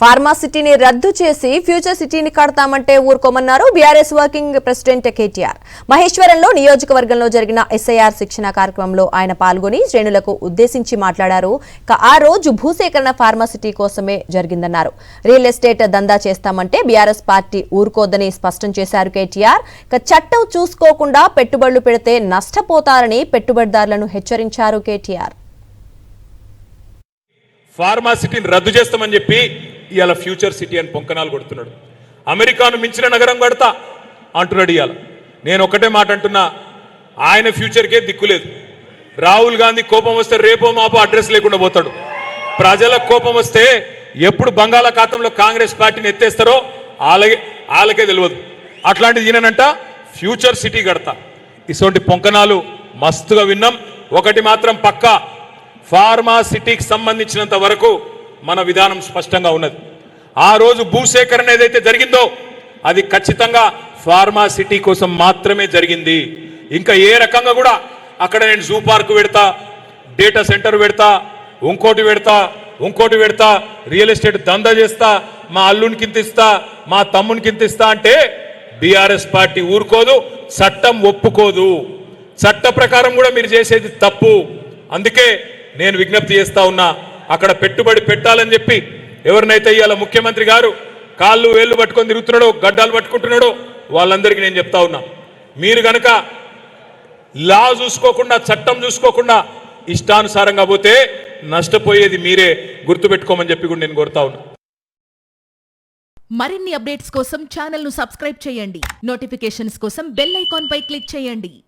Pharma సిటీని రద్దు చేసి ఫ్యూచర్ సిటీని కడతామంటే ఊరుకోమన్నారు బీఆర్ఎస్ వర్కింగ్ ప్రెసిడెంట్ కేటీఆర్. మహేశ్వరంలో నియోజకవర్గంలో జరిగిన ఎస్ఐఆర్ శిక్షణ కార్యక్రమంలో ఆయన పాల్గొని శ్రేణులకు ఉద్దేశించి మాట్లాడారు. ఆ రోజు భూసేకరణ ఫార్మా సిటీ కోసమే జరిగిందన్నారు. రియల్ ఎస్టేట్ దందా చేస్తామంటే బీఆర్ఎస్ పార్టీ ఊరుకోదని స్పష్టం చేశారు కేటీఆర్. చట్టం చూసుకోకుండా పెట్టుబడులు పెడితే నష్టపోతారని పెట్టుబడిదారులను హెచ్చరించారు కేటీఆర్. ఫార్మా సిటీని రద్దు చేస్తామని చెప్పి ఇవాళ ఫ్యూచర్ సిటీ అని పొంకనాలు కొడుతున్నాడు. అమెరికాను మించిన నగరం కడతా అంటున్నాడు. ఇవాళ నేను ఒకటే మాట అంటున్నా, ఆయన ఫ్యూచర్కే దిక్కులేదు. రాహుల్ గాంధీ కోపం వస్తే రేపో మాపో అడ్రస్ లేకుండా పోతాడు. ప్రజలకు కోపం వస్తే ఎప్పుడు బంగాళాఖాతంలో కాంగ్రెస్ పార్టీని ఎత్తేస్తారో వాళ్ళకే తెలియదు. అట్లాంటిది ఈయనంట ఫ్యూచర్ సిటీ కడతా. ఇటువంటి పొంకనాలు మస్తుగా విన్నాం. ఒకటి మాత్రం పక్కా, ఫార్మా సిటీకి సంబంధించినంత వరకు మన విధానం స్పష్టంగా ఉన్నది. ఆ రోజు భూసేకరణ ఏదైతే జరిగిందో అది ఖచ్చితంగా ఫార్మా సిటీ కోసం మాత్రమే జరిగింది. ఇంకా ఏ రకంగా కూడా అక్కడ నేను జూ పార్క్ పెడతా, డేటా సెంటర్ పెడతా, ఇంకోటి పెడతా, రియల్ ఎస్టేట్ దందా చేస్తా, మా అల్లునికి ఇంత ఇస్తా, మా తమ్మునికి ఇంత ఇస్తా అంటే బీఆర్ఎస్ పార్టీ ఊరుకోదు, చట్టం ఒప్పుకోదు. చట్ట ప్రకారం కూడా మీరు చేసేది తప్పు. అందుకే నేను విజ్ఞప్తి చేస్తా ఉన్నా, అక్కడ పెట్టుబడి పెట్టాలని చెప్పి ఎవరినైతే ఇవాళ ముఖ్యమంత్రి గారు కాళ్ళు వేళ్ళు పట్టుకొని తిరుగుతున్నాడో, గడ్డాలు పట్టుకుంటున్నాడో వాళ్ళందరికీ నేను చెప్తా ఉన్నా, మీరు గనక లా చూసుకోకుండా, చట్టం చూసుకోకుండా ఇష్టానుసారంగా పోతే నష్టపోయేది మీరే, గుర్తుపెట్టుకోమని చెప్పి కూడా నేను కోరుతా ఉన్నా. మరిన్ని అప్డేట్స్ కోసం ఛానల్ ను సబ్స్క్రైబ్ చేయండి. నోటిఫికేషన్స్ కోసం బెల్ ఐకాన్ పై క్లిక్ చేయండి.